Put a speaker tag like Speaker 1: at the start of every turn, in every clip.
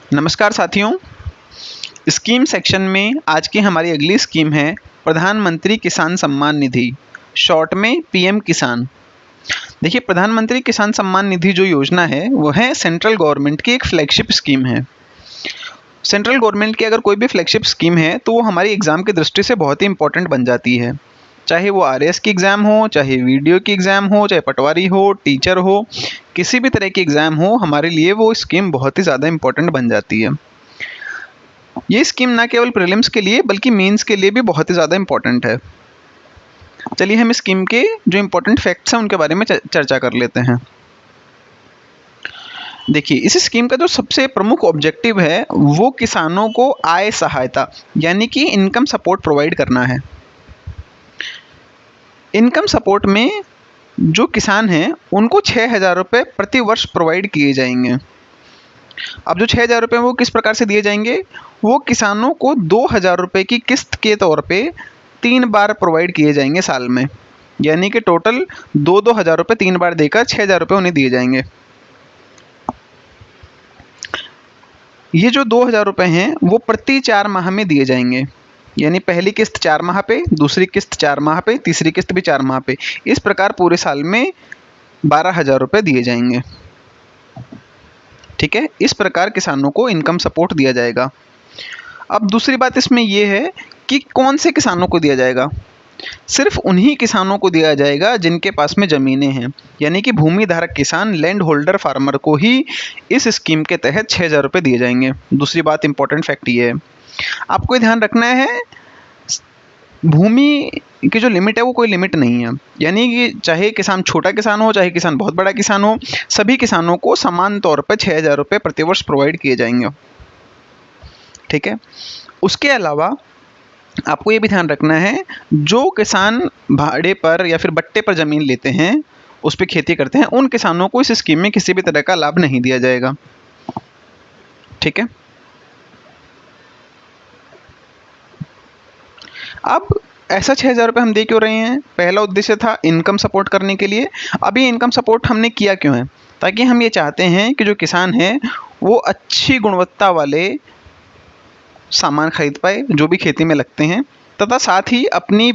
Speaker 1: नमस्कार साथियों, scheme section में आज की हमारी अगली स्कीम है प्रधानमंत्री किसान सम्मान निधि, शॉर्ट में पीएम किसान। देखिए, प्रधानमंत्री किसान सम्मान निधि जो योजना है वो है सेंट्रल गवर्नमेंट की एक फ्लैगशिप स्कीम है। सेंट्रल गवर्नमेंट की अगर कोई भी फ्लैगशिप स्कीम है तो वो हमारी एग्ज़ाम की दृष्टि से बहुत ही इंपॉर्टेंट बन जाती है। चाहे वो आरएएस की एग्ज़ाम हो, चाहे वीडियो की एग्ज़ाम हो, चाहे पटवारी हो, टीचर हो, किसी भी तरह की एग्ज़ाम हो, हमारे लिए वो स्कीम बहुत ही ज़्यादा इंपॉर्टेंट बन जाती है। ये स्कीम ना केवल प्रीलिम्स के लिए बल्कि मेंस के लिए भी बहुत ही ज़्यादा इंपॉर्टेंट है। चलिए हम स्कीम के जो इंपॉर्टेंट फैक्ट्स हैं उनके बारे में चर्चा कर लेते हैं। देखिए, इस स्कीम का जो सबसे प्रमुख ऑब्जेक्टिव है वो किसानों को आय सहायता यानी कि इनकम सपोर्ट प्रोवाइड करना है। इनकम सपोर्ट में जो किसान हैं उनको 6,000 रुपये प्रति वर्ष प्रोवाइड किए जाएंगे। अब जो 6,000 रुपये वो किस प्रकार से दिए जाएंगे, वो किसानों को 2,000 रुपये की किस्त के तौर पे 3 बार प्रोवाइड किए जाएंगे साल में, यानी कि टोटल 2,000 रुपये 3 बार देकर 6,000 रुपये उन्हें दिए जाएंगे। ये जो 2,000 रुपये हैं वो प्रति 4 माह में दिए जाएंगे, यानी पहली किस्त 4 माह पे, दूसरी किस्त 4 माह पे, तीसरी किस्त भी 4 माह पे। इस प्रकार पूरे साल में 12,000 रुपये दिए जाएंगे। ठीक है, इस प्रकार किसानों को इनकम सपोर्ट दिया जाएगा। अब दूसरी बात इसमें यह है कि कौन से किसानों को दिया जाएगा। सिर्फ उन्हीं किसानों को दिया जाएगा जिनके पास में ज़मीनें हैं, यानी कि भूमि धारक किसान, लैंड होल्डर फार्मर को ही इस स्कीम के तहत 6,000 रुपये दिए जाएंगे। दूसरी बात, इंपॉर्टेंट फैक्ट ये है, आपको ध्यान रखना है, भूमि की जो लिमिट है वो कोई लिमिट नहीं है, यानी कि चाहे किसान छोटा किसान हो, चाहे किसान बहुत बड़ा किसान हो, सभी किसानों को समान तौर पर 6,000 रुपये प्रतिवर्ष प्रोवाइड किए जाएंगे। ठीक है, उसके अलावा आपको ये भी ध्यान रखना है, जो किसान भाड़े पर या फिर बट्टे पर ज़मीन लेते हैं, उस पर खेती करते हैं, उन किसानों को इस स्कीम में किसी भी तरह का लाभ नहीं दिया जाएगा। ठीक है, अब ऐसा 6,000 रुपये हम दे क्यों रहे हैं? पहला उद्देश्य था इनकम सपोर्ट करने के लिए। अब ये इनकम सपोर्ट हमने किया क्यों है? ताकि हम ये चाहते हैं कि जो किसान हैं वो अच्छी गुणवत्ता वाले सामान खरीद पाए जो भी खेती में लगते हैं, तथा साथ ही अपनी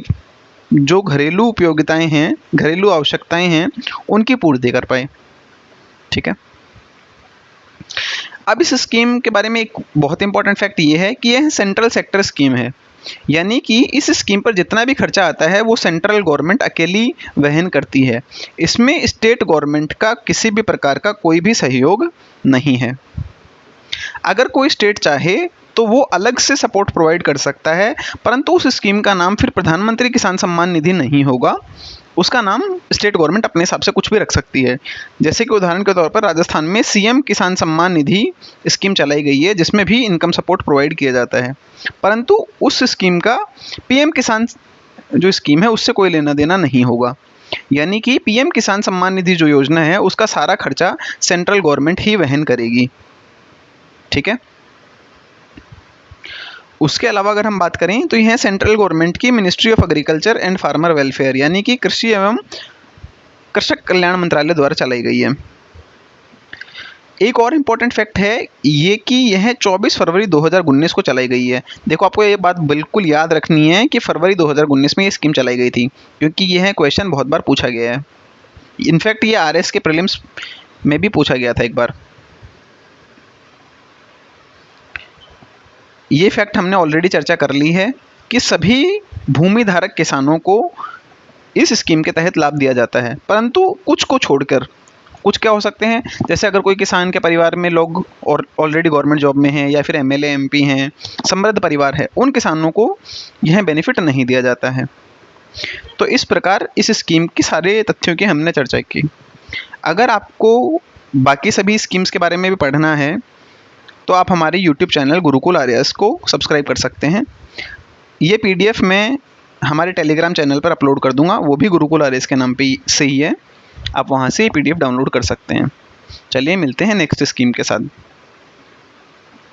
Speaker 1: जो घरेलू उपयोगिताएं हैं, घरेलू आवश्यकताएं हैं, उनकी पूर्ति कर पाए। ठीक है, अब इस स्कीम के बारे में एक बहुत इंपॉर्टेंट फैक्ट ये है कि यह सेंट्रल सेक्टर स्कीम है, यानी कि इस स्कीम पर जितना भी खर्चा आता है वो सेंट्रल गवर्नमेंट अकेली वहन करती है। इसमें स्टेट गवर्नमेंट का किसी भी प्रकार का कोई भी सहयोग नहीं है। अगर कोई स्टेट चाहे तो वो अलग से सपोर्ट प्रोवाइड कर सकता है, परंतु उस स्कीम का नाम फिर प्रधानमंत्री किसान सम्मान निधि नहीं होगा, उसका नाम स्टेट गवर्नमेंट अपने हिसाब से कुछ भी रख सकती है। जैसे कि उदाहरण के तौर पर राजस्थान में सीएम किसान सम्मान निधि स्कीम चलाई गई है, जिसमें भी इनकम सपोर्ट प्रोवाइड किया जाता है, परंतु उस स्कीम का पीएम किसान जो स्कीम है उससे कोई लेना देना नहीं होगा। यानी कि पीएम किसान सम्मान निधि जो योजना है उसका सारा खर्चा सेंट्रल गवर्नमेंट ही वहन करेगी। ठीक है, उसके अलावा अगर हम बात करें तो यह सेंट्रल गवर्नमेंट की ministry of agriculture and farmer welfare, यानी कि कृषि एवं कृषक कल्याण मंत्रालय द्वारा चलाई गई है। एक और इम्पॉर्टेंट फैक्ट है ये कि यह 24 फरवरी 2019 को चलाई गई है। देखो, आपको ये बात बिल्कुल याद रखनी है कि फरवरी 2019 में ये स्कीम चलाई गई थी, क्योंकि यह क्वेश्चन बहुत बार पूछा गया है। इनफैक्ट ये आरएस के प्रीलिम्स में भी पूछा गया था एक बार। ये फैक्ट हमने ऑलरेडी चर्चा कर ली है कि सभी भूमि धारक किसानों को इस स्कीम के तहत लाभ दिया जाता है, परंतु कुछ को छोड़कर। कुछ क्या हो सकते हैं, जैसे अगर कोई किसान के परिवार में लोग और ऑलरेडी गवर्नमेंट जॉब में हैं, या फिर एमएलए एमपी हैं, समृद्ध परिवार है, उन किसानों को यह बेनिफिट नहीं दिया जाता है। तो इस प्रकार इस स्कीम की सारे तथ्यों की हमने चर्चा की। अगर आपको बाकी सभी स्कीम्स के बारे में भी पढ़ना है तो आप हमारे YouTube चैनल गुरुकुल आर्यस को सब्सक्राइब कर सकते हैं। ये PDF मैं हमारे टेलीग्राम चैनल पर अपलोड कर दूंगा, वो भी गुरुकुल आर्यस के नाम पे से ही है। आप वहाँ से ये PDF डाउनलोड कर सकते हैं। चलिए मिलते हैं नेक्स्ट स्कीम के साथ।